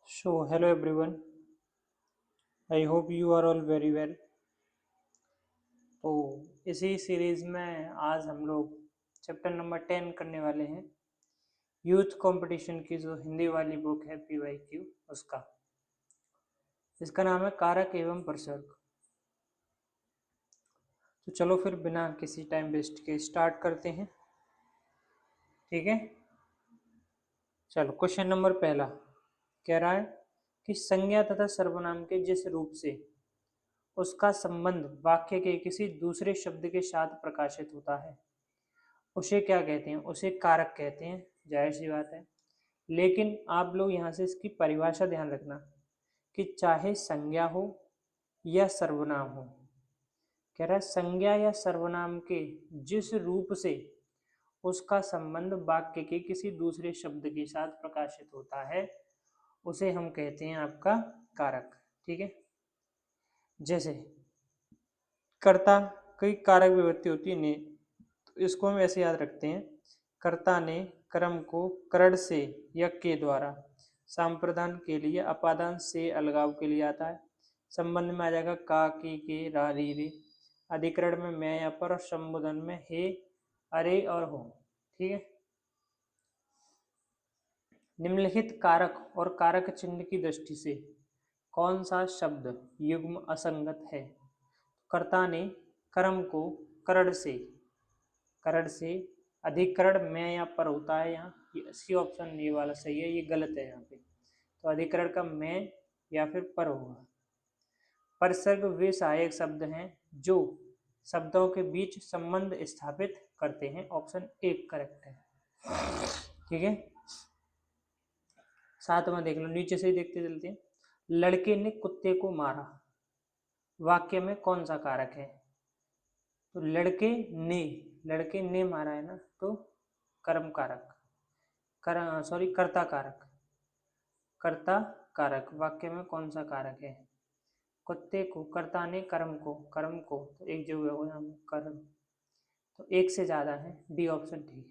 So, hello everyone. I hope you are all very well. तो इसी series में आज हम लोग चैप्टर नंबर 10 करने वाले हैं। यूथ कंपटीशन की जो हिंदी वाली बुक है PYQ उसका। इसका नाम है कारक एवं प्रसर्ग। तो चलो फिर बिना किसी टाइम वेस्ट के स्टार्ट करते हैं। ठीक है, चलो क्वेश्चन नंबर पहला कह रहा है कि संज्ञा तथा सर्वनाम के जिस रूप से उसका संबंध वाक्य के किसी दूसरे शब्द के साथ प्रकाशित होता है उसे क्या कहते हैं? उसे कारक कहते हैं। जाहिर सी बात है, लेकिन आप लोग यहाँ से इसकी परिभाषा ध्यान रखना कि चाहे संज्ञा हो या सर्वनाम हो, कह रहा है संज्ञा या सर्वनाम के जिस रूप से उसका संबंध वाक्य के किसी दूसरे शब्द के साथ प्रकाशित होता है उसे हम कहते हैं आपका कारक। ठीक है, जैसे कर्ता की कारक विभक्ति होती है ने, तो इसको हम ऐसे याद रखते हैं। कर्ता ने कर्म को करण से या के द्वारा, सांप्रदान के लिए अपादान से अलगाव के लिए आता है। संबंध में आ जाएगा का, की, के, रा, री, रे। अधिकरण में मैं या पर, और संबोधन में हे, अरे और हो। ठीक है, निम्नलिखित कारक और कारक चिन्ह की दृष्टि से कौन सा शब्द युग्म असंगत है? कर्ता ने कर्म को करण से, अधिकरण में या पर होता है। यहाँ सी ऑप्शन ये वाला सही है, ये गलत है यहाँ पे। तो अधिकरण का में या फिर पर होगा। परसर्ग वे सहायक शब्द हैं जो शब्दों के बीच संबंध स्थापित करते हैं। ऑप्शन एक करेक्ट है। ठीक है, सातवां देख लो, नीचे से ही देखते चलते हैं। लड़के ने कुत्ते को मारा, वाक्य में कौन सा कारक है? तो लड़के ने मारा है ना, तो कर्म कारक, कर्ता कारक वाक्य में कौन सा कारक है? कुत्ते को, कर्ता ने कर्म को तो एक जो हो यहाँ कर्म, तो एक से ज्यादा है। डी ऑप्शन ठीक है।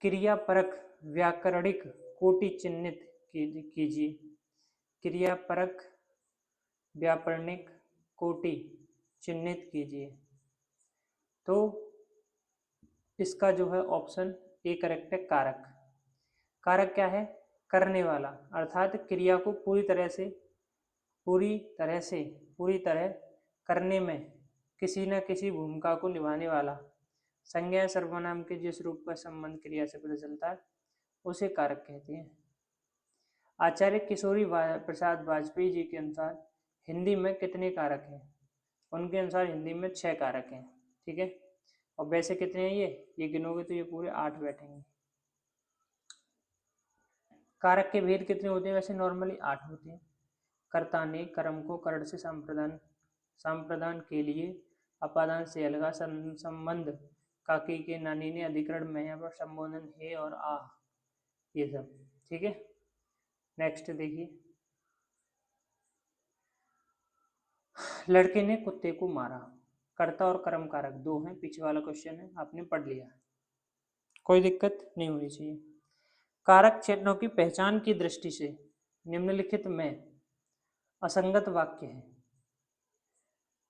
क्रियापरक व्याकरणिक कोटि चिन्हित कीजिए। क्रियापरक व्याकरणिक कोटि चिन्हित कीजिए। तो इसका जो है ऑप्शन ए करेक्ट है। कारक क्या है? करने वाला, अर्थात क्रिया को पूरी तरह करने में किसी न किसी भूमिका को निभाने वाला। संज्ञा सर्वनाम के जिस रूप का संबंध क्रिया से पता चलता है उसे कारक कहते हैं। आचार्य किशोरी प्रसाद वाजपेयी जी के अनुसार हिंदी में कितने कारक हैं? उनके अनुसार हिंदी में 6 कारक हैं। ठीक है, और वैसे कितने हैं ये गिनोगे तो ये पूरे 8 बैठेंगे। कारक के भेद कितने होते हैं? वैसे नॉर्मली 8 होते हैं। कर्ता ने कर्म को करण से सांप्रदान के लिए अपादान से अलगा, संबंध काकी के, नानी ने, अधिकरण में, यहाँ पर संबोधन हे और आ, ये सब। ठीक है, नेक्स्ट देखिए। लड़के ने कुत्ते को मारा, कर्ता और कर्म कारक 2 हैं। पीछे वाला क्वेश्चन है, आपने पढ़ लिया, कोई दिक्कत नहीं होनी चाहिए। कारक चिन्हों की पहचान की दृष्टि से निम्नलिखित में असंगत वाक्य है।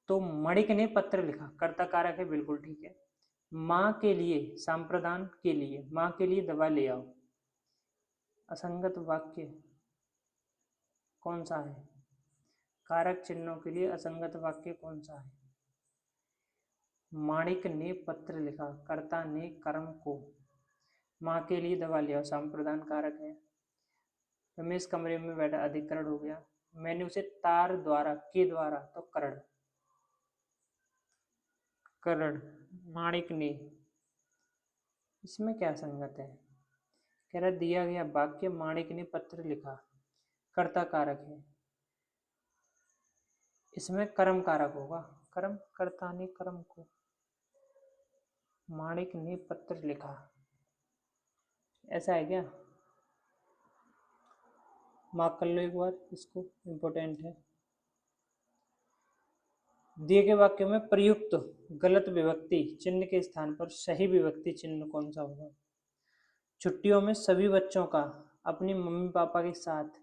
तो मणिक ने पत्र लिखा, कर्ता कारक है, बिल्कुल ठीक है। माँ के लिए, सांप्रदान के लिए, माँ के लिए दवा ले आओ, असंगत वाक्य कौन सा है? कारक चिन्हों के लिए असंगत वाक्य कौन सा है? माणिक ने पत्र लिखा, कर्ता ने कर्म को, माँ के लिए दवा ले आओ, सांप्रदान कारक है। रमेश कमरे में बैठा, अधिकरण हो गया। मैंने उसे तार द्वारा, के द्वारा, तो करण, माणिक ने, इसमें क्या संगत है? कह रहा दिया गया वाक्य माणिक ने पत्र लिखा, कर्ता कारक है, इसमें कर्म कारक होगा। कर्म, कर्ता ने कर्म को, माणिक ने पत्र लिखा, ऐसा है क्या? मार्क कर लो एक बार इसको, इम्पोर्टेंट है। दिए गए वाक्य में प्रयुक्त गलत विभक्ति चिन्ह के स्थान पर सही विभक्ति चिन्ह कौन सा होगा? छुट्टियों में सभी बच्चों का अपनी मम्मी पापा के साथ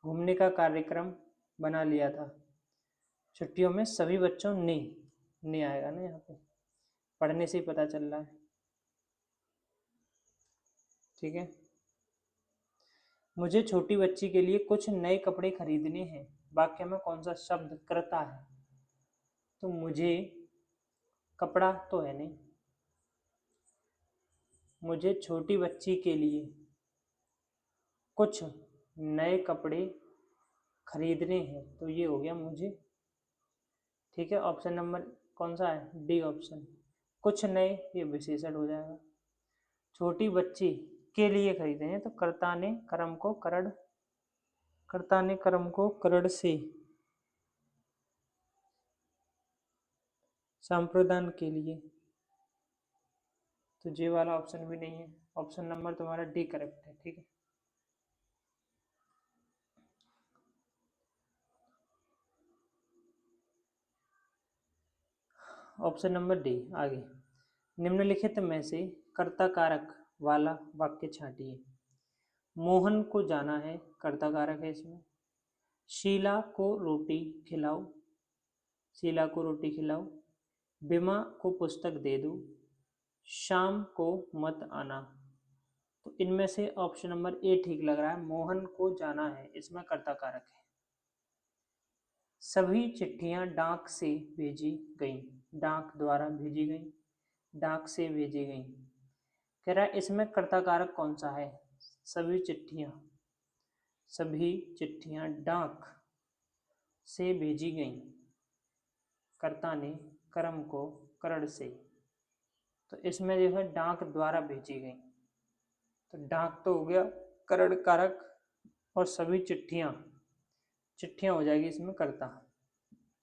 घूमने का कार्यक्रम बना लिया था। छुट्टियों में सभी बच्चों ने आएगा ना यहाँ पे, पढ़ने से ही पता चल रहा है। ठीक है। मुझे छोटी बच्ची के लिए कुछ नए कपड़े खरीदने हैं। वाक्य में कौन सा शब्द कर्ता है? तो मुझे कपड़ा तो है नहीं, मुझे छोटी बच्ची के लिए कुछ नए कपड़े खरीदने हैं, तो ये हो गया मुझे। ठीक है, ऑप्शन नंबर कौन सा है? D option. कुछ नए, ये विशेषण हो जाएगा। छोटी बच्ची के लिए खरीदे हैं, तो कर्ता ने कर्म को करड़ से संप्रदान के लिए, तो जे वाला ऑप्शन भी नहीं है। ऑप्शन नंबर तुम्हारा डी करेक्ट है। ठीक है। ऑप्शन नंबर डी आगे। निम्नलिखित में से कर्ता कारक वाला वाक्य छांटिए। मोहन को जाना है, कर्ता कारक है इसमें। शीला को रोटी खिलाओ, शीला को रोटी खिलाओ। बिमा को पुस्तक दे दो, शाम को मत आना। तो इनमें से ऑप्शन नंबर ए ठीक लग रहा है। मोहन को जाना है, इसमें कर्ता कारक है। सभी चिट्ठियां डाक से भेजी गई, डाक द्वारा भेजी गई, डाक से भेजी गई। कह रहा है इसमें कर्ता कारक कौन सा है? सभी चिट्ठियां डाक से भेजी गई, कर्ता ने कर्म को करड़ से, तो इसमें जो है डाक द्वारा भेजी गई, तो डाक तो हो गया करड़ कारक, और सभी चिट्ठियां हो जाएगी इसमें कर्ता।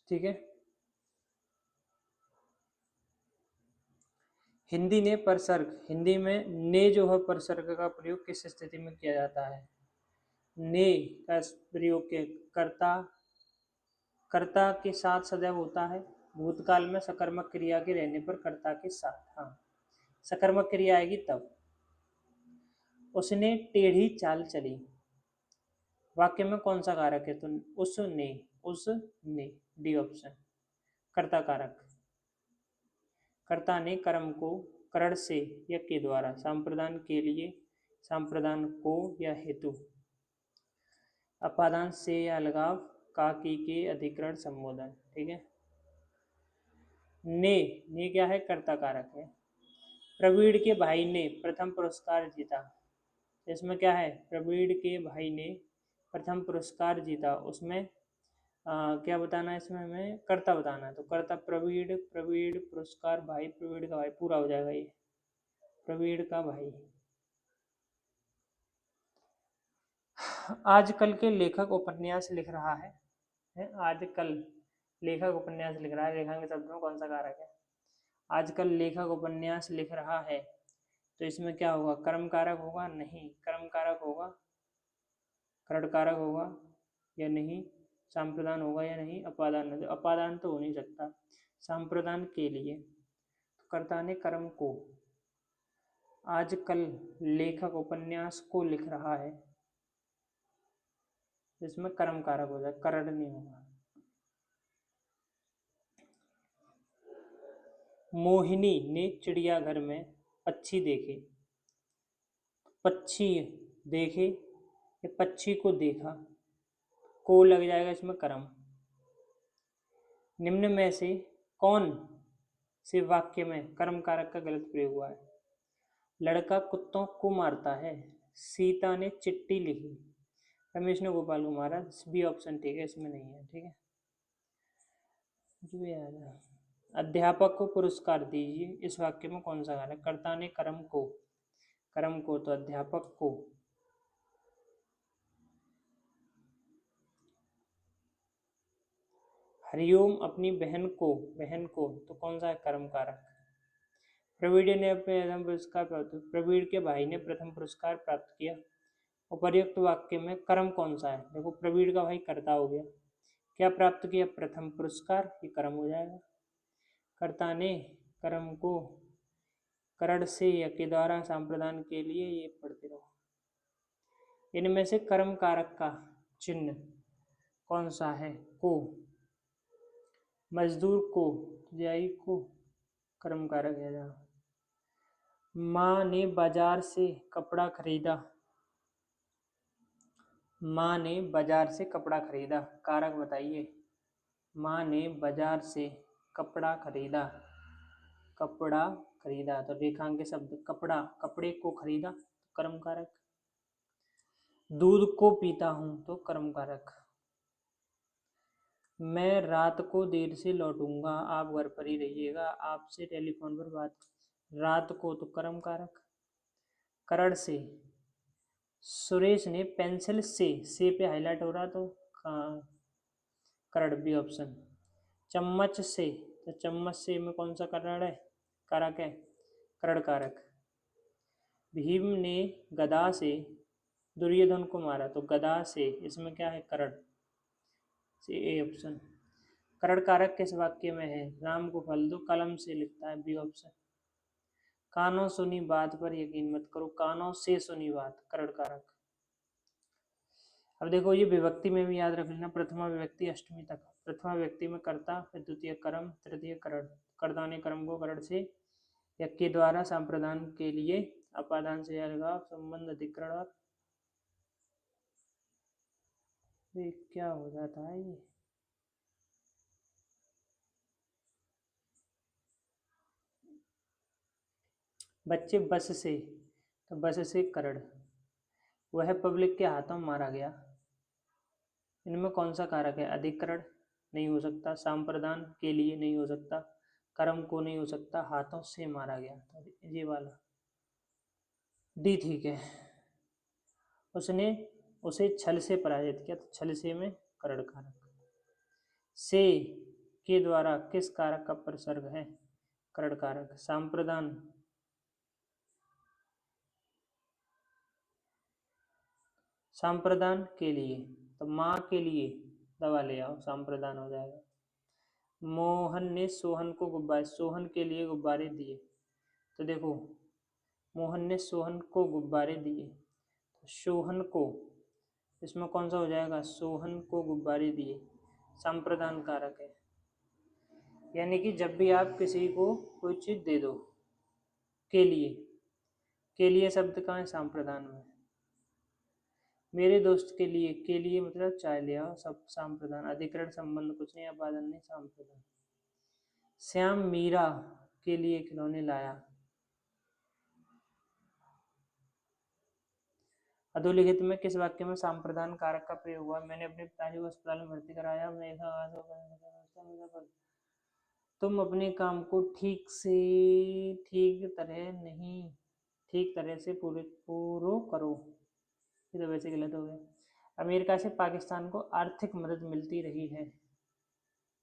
ठीक है। हिंदी ने परसर्ग, हिंदी में ने जो है परसर्ग का प्रयोग किस स्थिति में किया जाता है? ने का प्रयोग के कर्ता के साथ सदैव होता है। भूतकाल में सकर्मक क्रिया के रहने पर कर्ता के साथ, हाँ सकर्मक क्रिया आएगी तब। उसने टेढ़ी चाल चली, वाक्य में कौन सा कारक है? तो उसने, डी ऑप्शन कर्ता कारक। कर्ता ने कर्म को करड़ से या के द्वारा, संप्रदान के लिए, संप्रदान को या हेतु, अपादान से या अलगाव, काकी के अधिकरण संबोधन। ठीक है। ने क्या है? कर्ता कारक है। प्रवीण के भाई ने प्रथम पुरस्कार जीता, इसमें क्या है? प्रवीण के भाई ने प्रथम पुरस्कार जीता, उसमें क्या बताना है? इसमें हमें कर्ता बताना है, तो कर्ता प्रवीण पुरस्कार भाई, प्रवीण का भाई पूरा हो जाएगा ये, प्रवीण का भाई। आजकल के लेखक उपन्यास लिख रहा है, आजकल लेखक उपन्यास लिख रहा है, रेखांकित शब्द में कौन सा कारक है? आजकल लेखक उपन्यास लिख रहा है, तो इसमें क्या होगा? कर्म कारक होगा? नहीं, कर्म कारक होगा, करड़ कारक होगा या नहीं, संप्रदान होगा या नहीं, अपादान, अपादान तो हो नहीं सकता। संप्रदान के लिए तो कर्ता ने कर्म को, आजकल लेखक उपन्यास को लिख रहा है, इसमें कर्म कारक हो जाए, करड़ नहीं होगा। मोहिनी ने चिड़ियाघर में पक्षी देखे, पक्षी देखे या पक्षी को देखा, को लग जाएगा इसमें कर्म। निम्न में से कौन से वाक्य में कर्म कारक का गलत प्रयोग हुआ है? लड़का कुत्तों को मारता है, सीता ने चिट्ठी लिखी, रमेश ने गोपाल को मारा, बी ऑप्शन ठीक है, इसमें नहीं है। ठीक है। जो याद है, अध्यापक को पुरस्कार दीजिए, इस वाक्य में कौन सा कारक? कर्ता ने कर्म को तो अध्यापक को। हरिओम अपनी बहन को तो कौन सा है? कर्म कारक। प्रवीण ने अपने प्रथम पुरस्कार प्राप्त, प्रवीण के भाई ने प्रथम पुरस्कार प्राप्त किया। उपर्युक्त वाक्य में कर्म कौन सा है? देखो प्रवीण का भाई कर्ता हो गया, क्या प्राप्त किया? प्रथम पुरस्कार, ये कर्म हो जाएगा। कर्ता ने कर्म को करड़ से या के द्वारा संप्रदान के लिए, ये पढ़ते रहो। इनमें से कर्म कारक का चिन्ह कौन सा है? को, मजदूर को, ज्याई को कर्म कारक है जहाँ। माँ ने बाजार से कपड़ा खरीदा, माँ ने बाजार से कपड़ा खरीदा, कारक बताइए। माँ ने बाजार से कपड़ा खरीदा, कपड़ा खरीदा तो रेखांक शब्द कपड़ा, कपड़े को खरीदा कर्म कारक। दूध को पीता हूं तो कर्म कारक। मैं रात को देर से लौटूंगा, आप घर पर ही रहिएगा, आपसे टेलीफोन पर बात। रात को तो कर्म कारक। करण से, सुरेश ने पेंसिल से पे हाईलाइट हो रहा तो करण बी ऑप्शन। चम्मच से, तो चम्मच से में कौन सा करण है? कारक है, करण कारक। भीम ने गदा से दुर्योधन को मारा तो गदा से, इसमें क्या है? करण से, ए ऑप्शन। करण कारक किस वाक्य में है? राम को फल दो कलम से लिखता है, बी ऑप्शन। कानों सुनी बात पर यकीन मत करो, कानों से सुनी बात करण कारक। अब देखो ये विभक्ति में भी याद रख लेना, प्रथमा विभक्ति अष्टमी तक। प्रथमा विभक्ति में कर्ता, फिर द्वितीय कर्म, तृतीय करण। कर्ता ने कर्म को करण से या के द्वारा संप्रदान के लिए अपादान से अलगाव संबंध अधिकरण और क्या हो जाता है ये? बच्चे बस से, तो बस से करण। वह पब्लिक के हाथों मारा गया, इनमें कौन सा कारक है? अधिकरण नहीं हो सकता, संप्रदान के लिए नहीं हो सकता, कर्म को नहीं हो सकता, हाथों से मारा गया, तो ये वाला डी ठीक है। उसने उसे छल से पराजित किया, तो छल से में करण कारक। से के द्वारा किस कारक का प्रसर्ग है? करण कारक। संप्रदान, संप्रदान के लिए, तो माँ के लिए दवा ले आओ, संप्रदान हो जाएगा। मोहन ने सोहन को गुब्बारे, सोहन के लिए गुब्बारे दिए, तो देखो मोहन ने सोहन को गुब्बारे दिए, तो सोहन को, इसमें कौन सा हो जाएगा? सोहन को गुब्बारे दिए, संप्रदान कारक है। यानी कि जब भी आप किसी को कोई चीज दे दो, के लिए शब्द कहाँ है? संप्रदान में। मेरे दोस्त के लिए मतलब चाय ले आओ, सब संप्रदान। अधिकरण संबंध कुछ नहीं, अपादन नहीं, संप्रदान। श्याम मीरा के लिए खिलौने लाया, अधोलिखित में किस वाक्य में संप्रदान कारक का प्रयोग हुआ? मैंने अपने पिताजी को अस्पताल में भर्ती कराया, तुम अपने काम को ठीक तरह से पूरा करो, ये तो वैसे गलत हो गया। अमेरिका से पाकिस्तान को आर्थिक मदद मिलती रही है,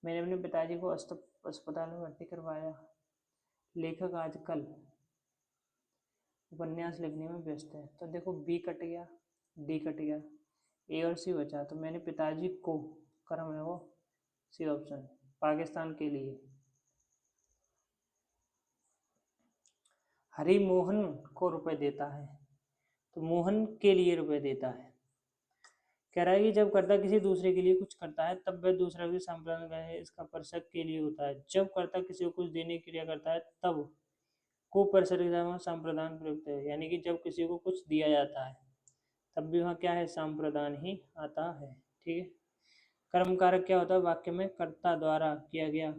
मैंने अपने पिताजी को अस्पताल में भर्ती करवाया। लेखक आजकल उपन्यास लिखने में व्यस्त है, तो देखो बी कट गया, डी कट गया, ए और सी बचा, तो मैंने पिताजी को कर्म है वो, सी ऑप्शन। पाकिस्तान के लिए। हरि मोहन को रुपए देता है, तो मोहन के लिए रुपए देता है। कह रहा है कि जब कर्ता किसी दूसरे के लिए कुछ करता है तब वह दूसरा भी संप्रदान है, इसका परसक के लिए होता है। जब कर्ता किसी को कुछ देने की क्रिया करता है तब को परसर्ग संप्रदान प्रयुक्त है, यानी कि जब किसी को कुछ दिया जाता है तब भी वहाँ क्या है? संप्रदान ही आता है। ठीक है। कर्म कारक क्या होता है? वाक्य में कर्ता द्वारा किया गया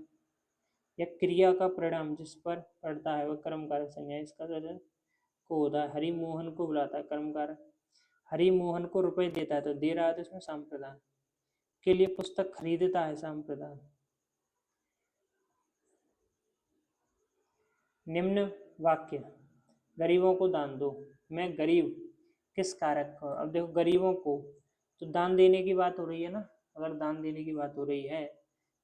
या क्रिया का परिणाम जिस पर पड़ता है वह कर्म कारक संज्ञा, इसका को होता है। हरि मोहन को बुलाता है, कर्म कारक। हरि मोहन को रुपए देता है, तो दे रहा है तो इसमें संप्रदान। के लिए पुस्तक खरीदता है, संप्रदान। निम्न वाक्य, गरीबों को दान दो, मैं गरीब, किस कारक को? अब देखो गरीबों को, तो दान देने की बात हो रही है ना, अगर दान देने की बात हो रही है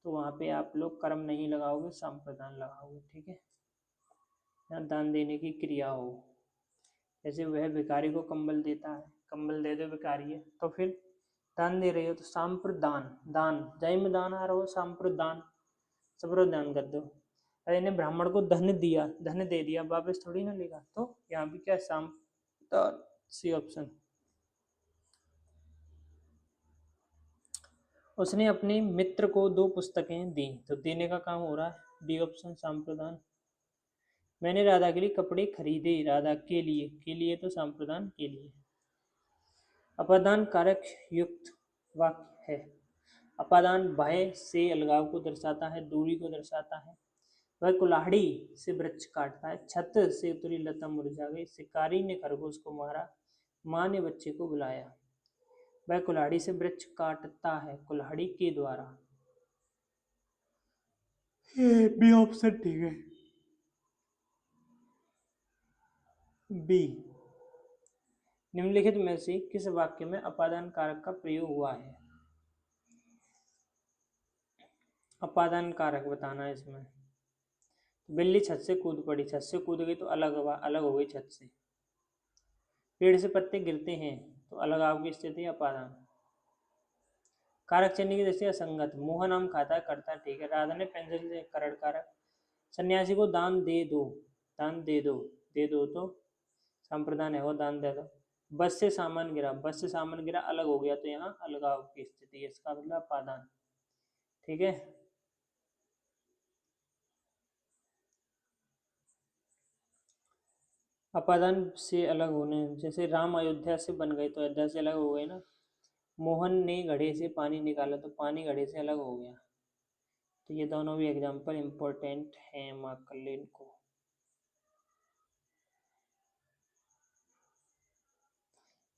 तो वहाँ पे आप लोग कर्म नहीं लगाओगे, संप्रदान लगाओगे। ठीक है, यहाँ दान देने की क्रिया हो, जैसे वह भिखारी को कंबल देता है, कंबल दे दो, भिखारी है, तो फिर दान दे रही हो, तो संप्रदान, दान, जय में दान आ रहा हो, संप्रदान, सबरो दान कर दो। अरे ने ब्राह्मण को धन दिया, धन दे दिया, वापस थोड़ी ना लेगा, तो यहाँ भी क्या? संप्रदान, सी ऑप्शन। उसने अपने मित्र को 2 पुस्तकें दी, तो देने का काम हो रहा है, डी ऑप्शन संप्रदान। मैंने राधा के लिए कपड़े खरीदे, राधा के लिए तो संप्रदान के लिए। अपादान कारक युक्त वाक्य है। अपादान भय से अलगाव को दर्शाता है, दूरी को दर्शाता है। वह कुल्हाड़ी से वृक्ष काटता है, छत से उतरी लता मुरझा गई, शिकारी ने खरगोश को मारा, माँ ने बच्चे को बुलाया। वह कुल्हाड़ी से वृक्ष काटता है, कुल्हाड़ी के द्वारा। ये बी ऑप्शन ठीक है। बी। निम्नलिखित में से किस वाक्य में अपादान कारक का प्रयोग हुआ है? अपादान कारक बताना है इसमें। बिल्ली छत से कूद पड़ी, छत से कूद गई तो अलग हो गई छत से। पेड़ से पत्ते गिरते हैं तो अलगाव की स्थिति अपादान। कारक चिन्ह की दृष्टि असंगत। मोहन आम खाता करता ठीक है, राधा ने पेंसिल से करण कारक। सन्यासी को दान दे दो, दान दे दो तो संप्रदान है, वो दान दे दो। बस से सामान गिरा, बस से सामान गिरा अलग हो गया तो यहाँ अलगाव की स्थिति है, इसका मतलब अपादान। ठीक है। अपादान से अलग होने, जैसे राम अयोध्या से बन गए तो अयोध्या से अलग हो गए ना। मोहन ने घड़े से पानी निकाला तो पानी घड़े से अलग हो गया। तो ये दोनों भी एग्जाम्पल इम्पोर्टेंट हैं, मार्क कर ले इनको।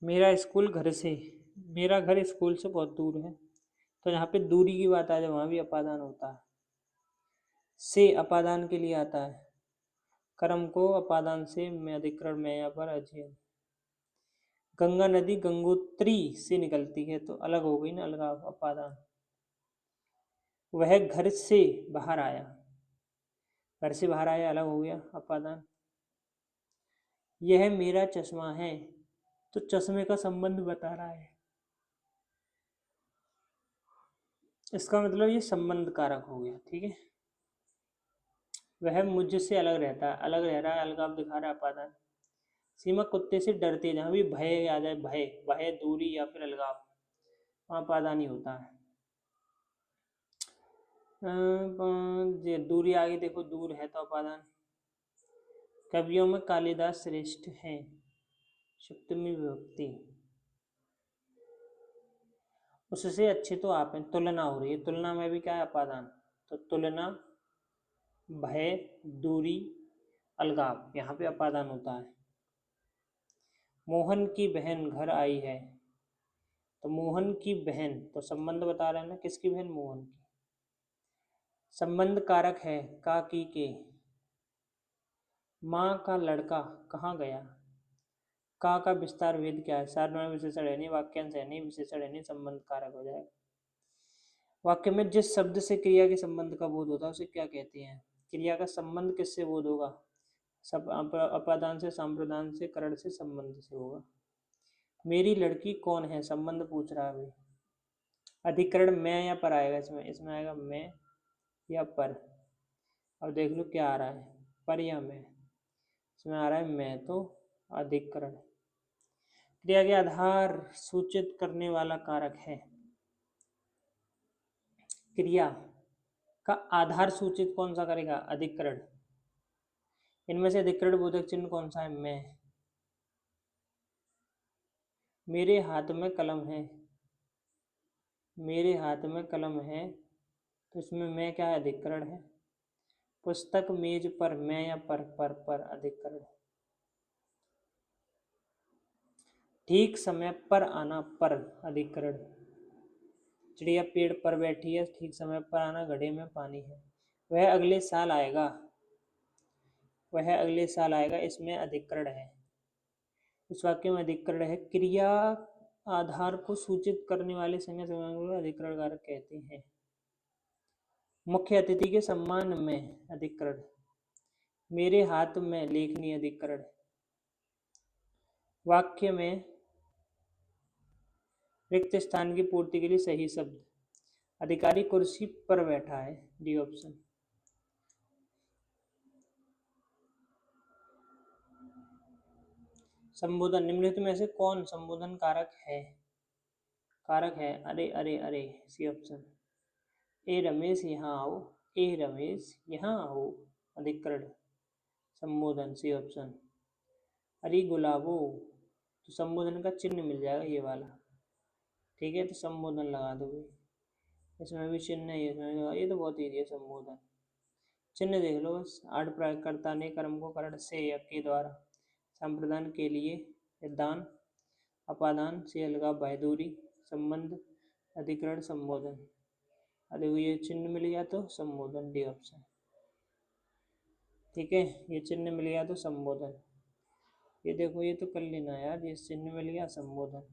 मेरा स्कूल घर से, मेरा घर स्कूल से बहुत दूर है, तो यहाँ पे दूरी की बात आ जाए वहाँ भी अपादान होता है। से अपादान के लिए आता है। कर्म को अपादान से मैं अधिकरण में यहाँ पर अध्ययन। गंगा नदी गंगोत्री से निकलती है तो अलग हो गई ना, अलगाव अपादान। वह घर से बाहर आया, घर से बाहर आया अलग हो गया अपादान। यह मेरा चश्मा है, तो चश्मे का संबंध बता रहा है, इसका मतलब ये संबंध कारक हो गया। ठीक है। वह मुझसे अलग रहता है, अलग रह रहा है, अलगाव दिखा रहा है अपादान। सीमा कुत्ते से डरती है, जहाँ भी भय आ जाए, भय भय दूरी या फिर अलगाव, वहाँ अपादान ही होता है। ये दूरी आगे देखो, दूर है तो अपादान। कवियों में कालिदास श्रेष्ठ हैं, सप्तमी विभक्ति। उससे अच्छे तो आप हैं, तुलना हो रही है, तुलना में भी क्या है अपादान। तो तुलना, भय, दूरी, अलगाव, यहाँ पे अपादान होता है। मोहन की बहन घर आई है, तो मोहन की बहन तो संबंध बता रहे हैं ना, किसकी बहन, मोहन की। संबंध कारक है का की के। माँ का लड़का कहाँ गया, का विस्तार वेद क्या है, सार्वनाम विशेषण है नहीं, वाक्यांश है नहीं, विशेषण है नहीं, संबंध कारक हो जाएगा। वाक्य में जिस शब्द से क्रिया के संबंध का बोध होता है उसे क्या कहते हैं? क्रिया का संबंध किससे बोध होगा? सब अपादान से, संप्रदान से, करण से, संबंध से होगा। मेरी लड़की कौन है, संबंध पूछ रहा है भाई। अधिकरण मैं या पर आएगा इसमें, इसमें आएगा मैं या पर। अब देख लो क्या आ रहा है, पर या मैं। इसमें आ रहा है मैं, तो अधिकरण। क्रिया के आधार सूचित करने वाला कारक है। क्रिया का आधार सूचित कौन सा करेगा, अधिकरण। इनमें से अधिकरण बोधक चिन्ह कौन सा है, मैं। मेरे हाथ में कलम है, मेरे हाथ में कलम है, तो इसमें मैं क्या है, अधिकरण है। पुस्तक मेज पर, मैं या पर अधिकरण। ठीक समय पर आना, पर अधिकरण। चिड़िया पेड़ पर बैठी है, ठीक समय पर आना, घड़े में पानी है। वह अगले साल आएगा, वह अगले साल आएगा, इसमें अधिकरण है। इस वाक्य में अधिकरण है। क्रिया आधार को सूचित करने वाले संज्ञा समांग को अधिकरण कारक कहते हैं। मुख्य अतिथि के सम्मान में अधिकरण। मेरे हाथ में लेखनी अधिकरण। वाक्य में रिक्त स्थान की पूर्ति के लिए सही शब्द। अधिकारी कुर्सी पर बैठा है, डी ऑप्शन। संबोधन, निम्नलिखित में से कौन संबोधन कारक है? कारक है अरे अरे अरे, सी ऑप्शन। ए रमेश यहाँ आओ, ए रमेश यहाँ आओ, अधिकरण संबोधन, सी ऑप्शन। अरे गुलाबो, तो संबोधन का चिन्ह मिल जाएगा ये वाला, ठीक है, तो संबोधन लगा दो भाई। इसमें भी चिन्ह है, इसमें ये तो बहुत ईजी है संबोधन। चिन्ह देख लो बस। आठ प्रयोगकर्ता ने कर्म को करण से या के द्वारा संप्रदान के लिए दान, अपादान से अलगा बहादुरी, संबंध, अधिकरण, संबोधन। अरे ये चिन्ह मिल गया तो संबोधन, डी ऑप्शन, ठीक है। ये चिन्ह मिल गया तो संबोधन। ये देखो ये तो कर लेना यार, ये चिन्ह मिल गया संबोधन,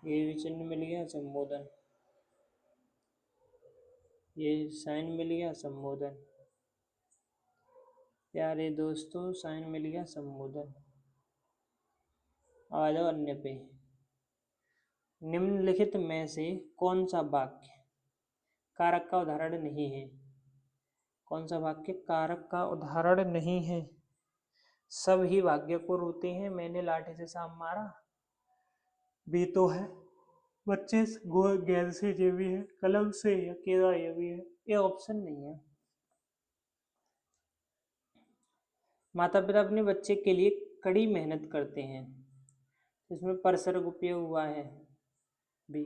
ये भी चिन्ह मिल गया संबोधन, ये साइन मिल गया संबोधन। प्यारे दोस्तों साइन मिल गया संबोधन। आ जाओ अन्य पे। निम्नलिखित में से कौन सा वाक्य कारक का उदाहरण नहीं है? कौन सा वाक्य कारक का उदाहरण नहीं है? सब ही भाग्य को रोते हैं, मैंने लाठी से सांप मारा भी तो है, बच्चे गेंद से ये भी है, कलम से अकेला ये भी है, ये ऑप्शन नहीं है। माता पिता अपने बच्चे के लिए कड़ी मेहनत करते हैं, इसमें परसर्ग उपयोग हुआ है, भी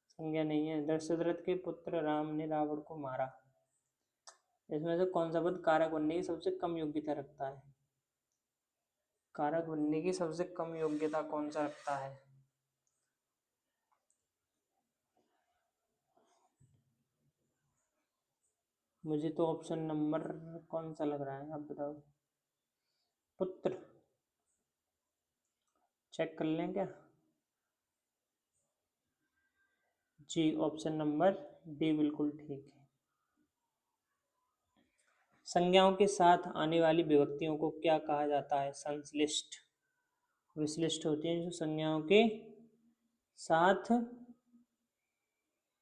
संज्ञा नहीं है। दशरथ के पुत्र राम ने रावण को मारा, इसमें से कौन सा पद कारक बनने की सबसे कम योग्यता रखता है? कारक बनने की सबसे कम योग्यता कौन सा रखता है? मुझे तो ऑप्शन नंबर कौन सा लग रहा है, आप बताओ। पुत्र, चेक कर लें क्या? जी, ऑप्शन नंबर डी बिल्कुल ठीक है। संज्ञाओं के साथ आने वाली विभक्तियों को क्या कहा जाता है? संश्लिष्ट, विश्लिष्ट होती हैं जो संज्ञाओं के साथ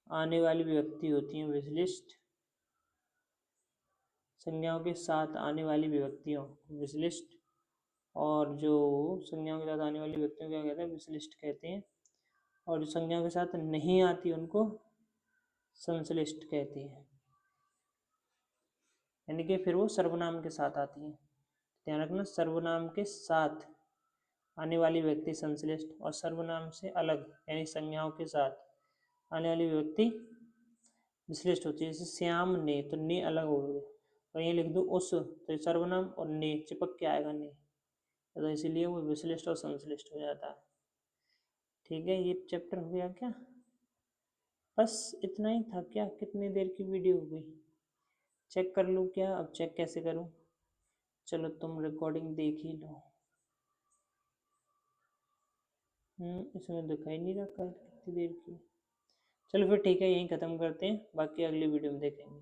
आने वाली विभक्ति होती हैं, विश्लिष्ट। संज्ञाओं के साथ आने वाली विभक्तियों विश्लिष्ट, और जो संज्ञाओं के साथ आने वाली विभक्तियों क्या कहते हैं? विश्लिष्ट कहते हैं। और जो संज्ञाओं के साथ नहीं आती उनको संश्लिष्ट कहते हैं, यानी कि फिर वो सर्वनाम के साथ आती हैं। ध्यान रखना, सर्वनाम के साथ आने वाली विभक्ति संश्लिष्ट, और सर्वनाम से अलग यानी संज्ञाओं के साथ आने वाली विभक्ति विश्लिष्ट होती है। जैसे श्याम ने, तो ने अलग हो गए, और ये लिख दो उस, तो सर्वनाम और ने चिपक के आएगा ने, तो इसीलिए वो विश्लिष्ट और संश्लिष्ट हो जाता है। ठीक है, ये चैप्टर हो गया क्या? बस इतना ही था क्या? कितनी देर की वीडियो हो गई? चेक कर लूँ क्या? अब चेक कैसे करूँ? चलो तुम रिकॉर्डिंग देख ही लो। इसमें दिखाई नहीं रहा कितनी देर की। चलो फिर ठीक है, यहीं ख़त्म करते हैं, बाकी अगली वीडियो में देखेंगे।